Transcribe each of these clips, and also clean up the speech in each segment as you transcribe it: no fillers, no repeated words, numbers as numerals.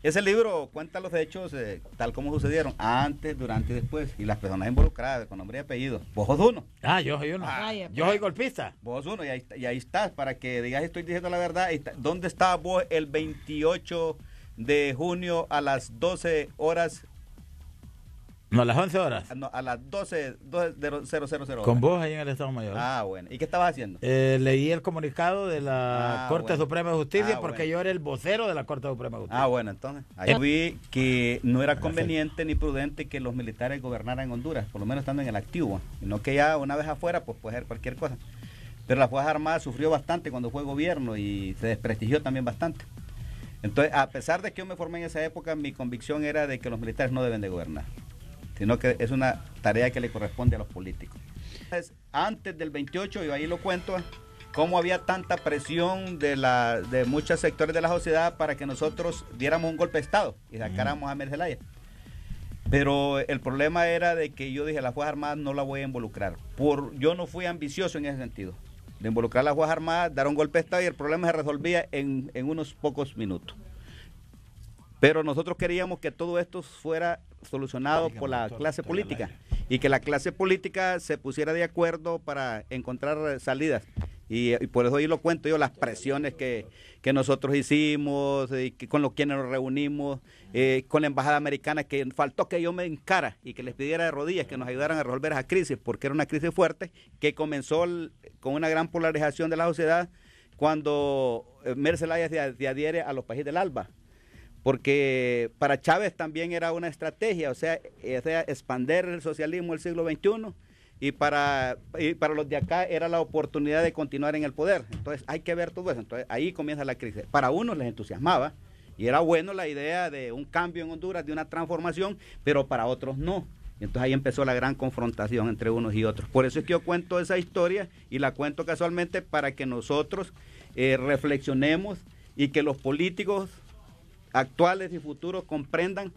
Ese libro cuenta los hechos tal como sucedieron, antes, durante y después, y las personas involucradas, con nombre y apellido. Vos sos uno. Yo soy uno. Yo soy golpista. Vos sos uno, y ahí estás, para que digas estoy diciendo la verdad. ¿Dónde estabas vos el 28 de junio a las 12 horas? No, a las 11 horas. No, a las 12:00. Con vos ahí en el Estado Mayor. Bueno. ¿Y qué estabas haciendo? Leí el comunicado de la Corte Suprema de Justicia porque yo era el vocero de la Corte Suprema de Justicia. Bueno, entonces. Ahí vi que no era conveniente ni prudente que los militares gobernaran Honduras, por lo menos estando en el activo, sino que ya una vez afuera, pues puede ser cualquier cosa. Pero las Fuerzas Armadas sufrió bastante cuando fue gobierno y se desprestigió también bastante. Entonces, a pesar de que yo me formé en esa época, mi convicción era de que los militares no deben de gobernar, sino que es una tarea que le corresponde a los políticos. Entonces, antes del 28, yo ahí lo cuento, cómo había tanta presión de muchos sectores de la sociedad para que nosotros diéramos un golpe de Estado y sacáramos a Mel Zelaya. Pero el problema era de que yo dije, las Fuerzas Armadas no la voy a involucrar. Yo no fui ambicioso en ese sentido, de involucrar a las Fuerzas Armadas, dar un golpe de Estado y el problema se resolvía en unos pocos minutos. Pero nosotros queríamos que todo esto fuera solucionado por la clase política y que la clase política se pusiera de acuerdo para encontrar salidas. Y por eso yo lo cuento yo, las presiones que nosotros hicimos, con los quienes nos reunimos, con la embajada americana, que faltó que yo me encara y que les pidiera de rodillas que nos ayudaran a resolver esa crisis, porque era una crisis fuerte que comenzó con una gran polarización de la sociedad cuando Mel Zelaya se adhiere a los países del ALBA. Porque para Chávez también era una estrategia, o sea expandir el socialismo del siglo XXI, y para los de acá era la oportunidad de continuar en el poder. Entonces hay que ver todo eso. Entonces ahí comienza la crisis. Para unos les entusiasmaba y era bueno la idea de un cambio en Honduras, de una transformación, pero para otros no. Y entonces ahí empezó la gran confrontación entre unos y otros. Por eso es que yo cuento esa historia y la cuento casualmente para que nosotros reflexionemos y que los políticos actuales y futuros comprendan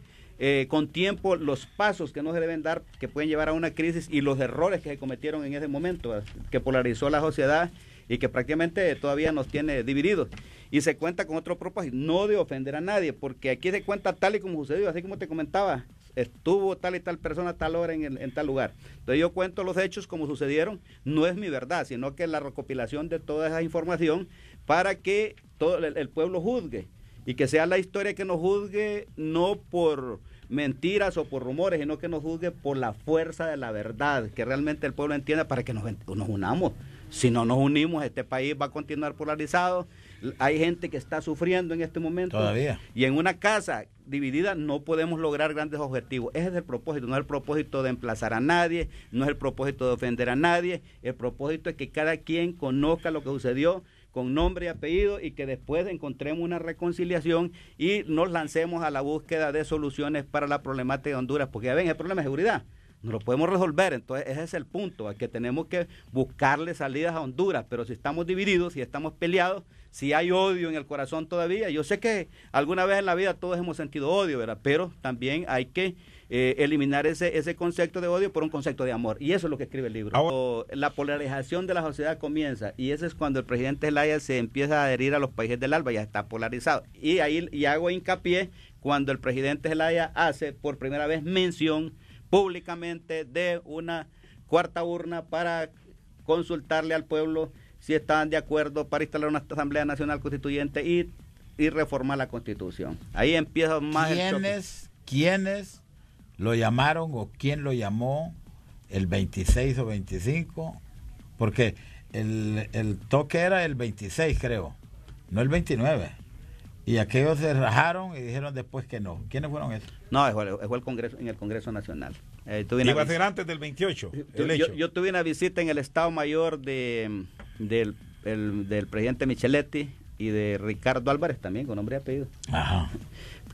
con tiempo los pasos que no se deben dar, que pueden llevar a una crisis, y los errores que se cometieron en ese momento, que polarizó la sociedad y que prácticamente todavía nos tiene divididos. Y se cuenta con otro propósito, no de ofender a nadie, porque aquí se cuenta tal y como sucedió, así como te comentaba, estuvo tal y tal persona a tal hora en tal lugar. Entonces yo cuento los hechos como sucedieron, no es mi verdad, sino que es la recopilación de toda esa información para que todo el pueblo juzgue. Y que sea la historia que nos juzgue no por mentiras o por rumores, sino que nos juzgue por la fuerza de la verdad, que realmente el pueblo entienda, para que nos unamos. Si no nos unimos, este país va a continuar polarizado. Hay gente que está sufriendo en este momento. Todavía. Y en una casa dividida no podemos lograr grandes objetivos. Ese es el propósito, no es el propósito de emplazar a nadie, no es el propósito de ofender a nadie. El propósito es que cada quien conozca lo que sucedió con nombre y apellido, y que después encontremos una reconciliación y nos lancemos a la búsqueda de soluciones para la problemática de Honduras, porque ya ven, el problema de seguridad no lo podemos resolver. Entonces ese es el punto, que tenemos que buscarle salidas a Honduras, pero si estamos divididos, si estamos peleados, si hay odio en el corazón todavía, yo sé que alguna vez en la vida todos hemos sentido odio, ¿verdad? Pero también hay que eliminar ese concepto de odio por un concepto de amor, y eso es lo que escribe el libro. La polarización de la sociedad comienza, y ese es cuando el presidente Zelaya se empieza a adherir a los países del ALBA, ya está polarizado, y ahí hago hincapié cuando el presidente Zelaya hace por primera vez mención públicamente de una cuarta urna para consultarle al pueblo si estaban de acuerdo para instalar una Asamblea Nacional Constituyente y reformar la Constitución. Ahí empieza más el choque. ¿Quiénes lo llamaron o quién lo llamó el 26 o 25? Porque el toque era el 26, creo, no el 29. Y aquellos se rajaron y dijeron después que no. ¿Quiénes fueron esos? No, fue el Congreso, en el Congreso Nacional. Iba a ser antes del 28. Yo tuve una visita en el Estado Mayor del presidente Micheletti y de Ricardo Álvarez también, con nombre y apellido. Ajá.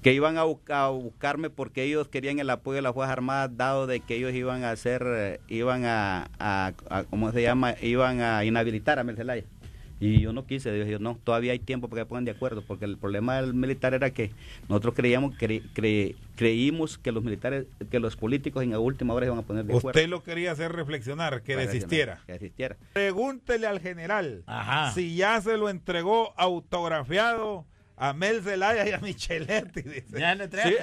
Que iban a buscarme porque ellos querían el apoyo de las Fuerzas Armadas, dado de que ellos iban a hacer, iban a inhabilitar a Mel Zelaya. Y yo no quise, dije, no, todavía hay tiempo para que pongan de acuerdo, porque el problema del militar era que nosotros creímos que los militares, que los políticos en la última hora iban a poner de acuerdo. Usted lo quería hacer reflexionar, que desistiera. Que desistiera. Pregúntele al general si ya se lo entregó autografiado A Mel Zelaya y a Micheletti. Ya le sí,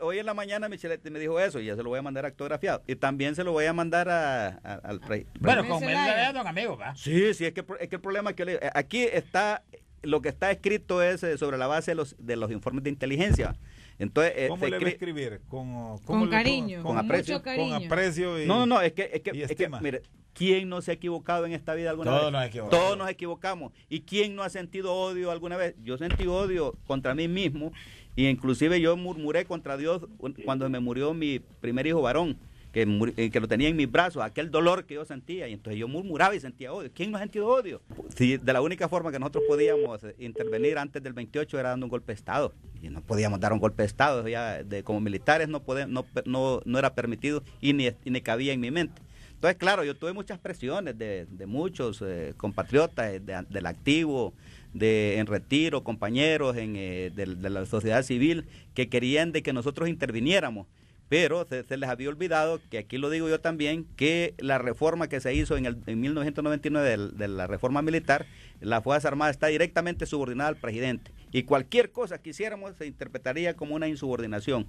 hoy en la mañana Micheletti me dijo eso y ya se lo voy a mandar autografiado. Y también se lo voy a mandar al Bueno, con Mel Zelaya son amigos, ¿va? Sí, es que el problema es que aquí está, lo que está escrito es sobre la base de los informes de inteligencia. Entonces, ¿cómo le va a escribir? Con cariño, con aprecio. mucho cariño. Con aprecio y No, es que estima. mire, ¿quién no se ha equivocado en esta vida alguna Todos vez? nos equivocamos. Todos nos equivocamos. ¿Y quién no ha sentido odio alguna vez? Yo sentí odio contra mí mismo y inclusive yo murmuré contra Dios cuando me murió mi primer hijo varón, que lo tenía en mis brazos, aquel dolor que yo sentía, y entonces yo murmuraba y sentía odio. ¿Quién no ha sentido odio? Si de la única forma que nosotros podíamos intervenir antes del 28 era dando un golpe de Estado, y no podíamos dar un golpe de Estado, ya como militares no era permitido y ni cabía en mi mente. Entonces, claro, yo tuve muchas presiones de muchos compatriotas del activo, en retiro, compañeros de la sociedad civil que querían de que nosotros interviniéramos. Pero se les había olvidado, que aquí lo digo yo también, que la reforma que se hizo en 1999 de la reforma militar, las Fuerzas Armadas está directamente subordinada al presidente. Y cualquier cosa que hiciéramos se interpretaría como una insubordinación.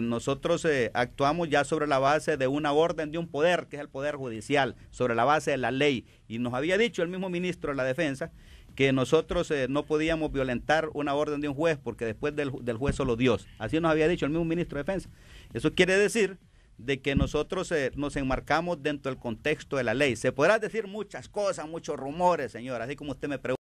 Nosotros actuamos ya sobre la base de una orden de un poder, que es el Poder Judicial, sobre la base de la ley. Y nos había dicho el mismo ministro de la Defensa que nosotros no podíamos violentar una orden de un juez, porque después del juez solo Dios. Así nos había dicho el mismo ministro de Defensa. Eso quiere decir de que nosotros nos enmarcamos dentro del contexto de la ley. Se podrán decir muchas cosas, muchos rumores, señor, así como usted me pregunta.